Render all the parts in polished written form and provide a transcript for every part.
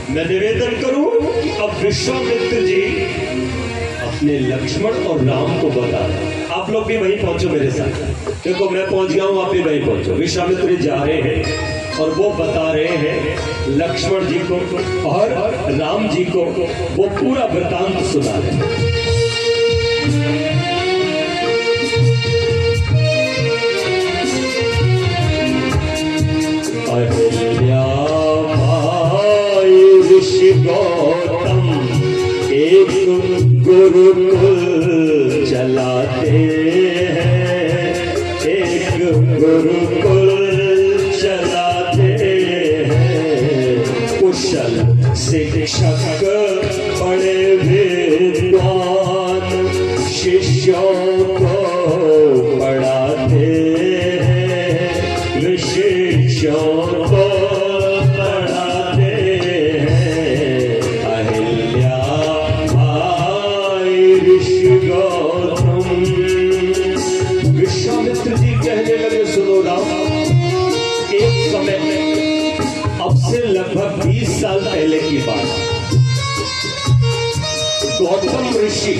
मैं निवेदन करूं कि अब विश्वामित्र जी अपने लक्ष्मण और राम को बता रहे। आप लोग भी वहीं पहुंचो मेरे साथ। देखो मैं पहुंच गया हूं, आप भी वहीं पहुंचो। विश्वामित्र जी जा रहे हैं और वो बता रहे हैं लक्ष्मण जी को और राम जी को, वो पूरा वृतांत सुना रहे हैं। अहिल्या भाई ऋषि गौतम एक गुरुकुल चलाते हैं, एक गुरुकुल चलाते हैं। कुशल शिक्षक बड़े विद्वान शिष्यों को पढ़ाते हैं, शिष्यों को पढ़ाते हैं। अहिल्या भाई ऋषि गौतम। विश्वामित्र जी कहने लगे सुनो राम, एक समय में अब से लगभग 20 साल पहले की बात, गौतम ऋषि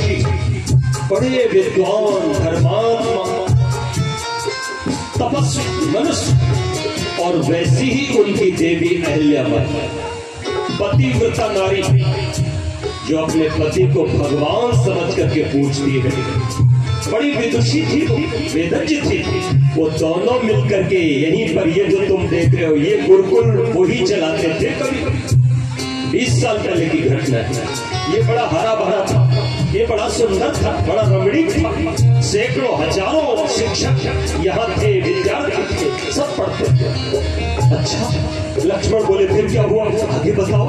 बड़े विद्वान धर्मात्मा तपस्वी मनुष्य और वैसी ही उनकी देवी अहिल्याबाई पतिव्रता नारी जो अपने पति को भगवान समझ करके पूछती है, बड़ी विदुषी थी, वेदज्ञ थी। वो दोनों मिलकर के यहीं पर ये जो तुम देख रहे हो ये गुरुकुल वही चलाते थे। कभी 20 साल पहले की घटना है। ये बड़ा हरा भरा था, ये बड़ा सुंदर था, बड़ा रमणीक था। सैकड़ों हजारों शिक्षक यहाँ थे, विद्यार्थी थे, सब पढ़ते थे। अच्छा लक्ष्मण बोले फिर क्या हुआ, आगे बताओ।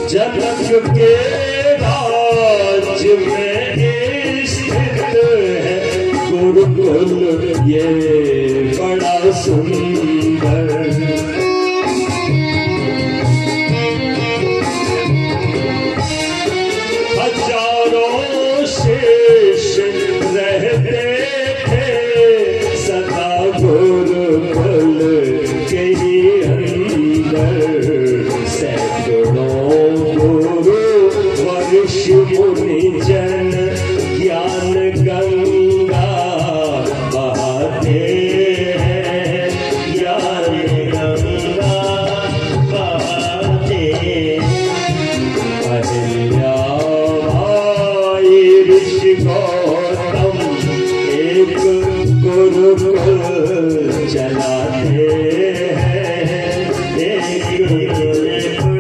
जनक के राज्य में स्थित है गुरुकुल ये बड़ा सुंदर। शेष रहते थे सदा गुरुकुल के ही अंदर। सैकड़ों गुरु वरिष्ठ मुनि जन ज्ञान गंगा बहाते हैं, ज्ञान गंगा बहाते। अहिल्या गौतम एक गुरुकुल चलाते हैं, एक गुरुकुल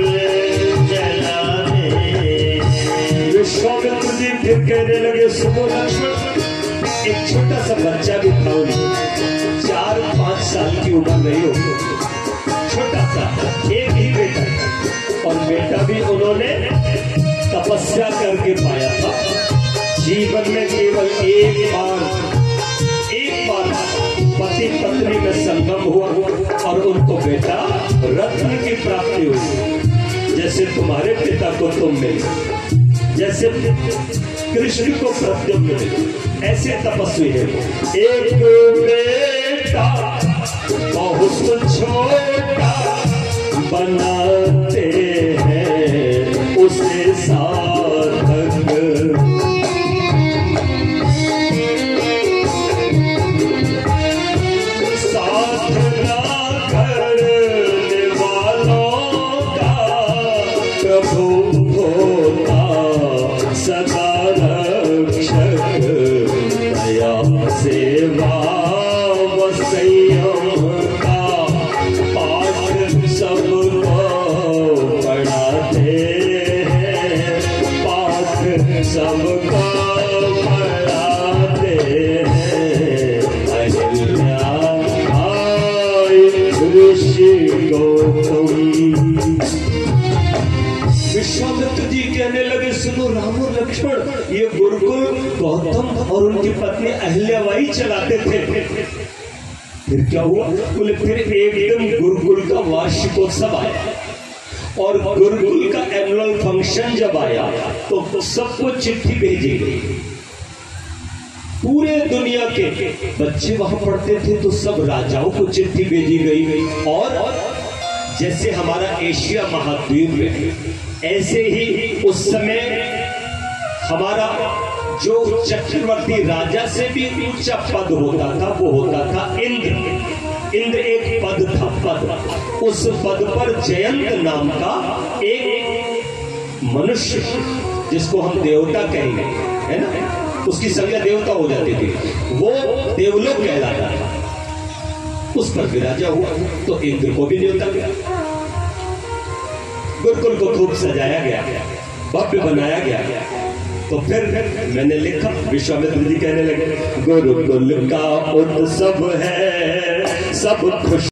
चलाते हैं। विश्वामित्र जी फिर कहने लगे सुनो लक्ष्मण, एक छोटा सा बच्चा भी था, 4-5 साल की उम्र नहीं होगी, छोटा सा एक ही बेटा, और बेटा भी उन्होंने तपस्या करके पाया था। जीवन में केवल एक बार पति पत्नी में संगम हुआ और उनको बेटा रत्न की प्राप्ति हुई। जैसे तुम्हारे पिता को तुम मिले, जैसे कृष्ण को प्रद्युम्न मिले, ऐसे तपस्वी है। एक बेटा बहुत छोटा बनाते हैं उसे साधक। सेवा व संयम का पाठ सबको पढ़ाते हैं, पाठ सबको पढ़ाते हैं। अहिल्या भाई ऋषि गौतम। विश्वामित्र जी कहने लगे सुनो राम और लक्ष्मण, ये गुरुकुल गौतम और उनकी पत्नी अहिल्याबाई चलाते थे। फिर क्या हुआ, बोले फिर एकदम गुरुकुल का वार्षिकोत्सव आया और गुरुकुल का एनुअल फंक्शन जब आया तो सबको चिट्ठी भेजी गई। पूरे दुनिया के बच्चे वहां पढ़ते थे तो सब राजाओं को चिट्ठी भेजी गई और जैसे हमारा एशिया महाद्वीप है, ऐसे ही उस समय हमारा जो चक्रवर्ती राजा से भी ऊंचा पद होता था वो होता था इंद्र। इंद्र एक पद था, पद। उस पद पर जयंत नाम का एक मनुष्य, जिसको हम देवता कहेंगे, है ना, उसकी संज्ञा देवता हो जाती थी, वो देवलोक कहलाता था, उस पर विराजा हुआ। तो इंद्र को भी न्योता गया, गुरुकुल को खूब सजाया गया, भव्य बनाया गया। तो फिर मैंने लिखा, विश्वामित्र जी कहने लगे, गुरुकुल का उत्सव है, सब खुश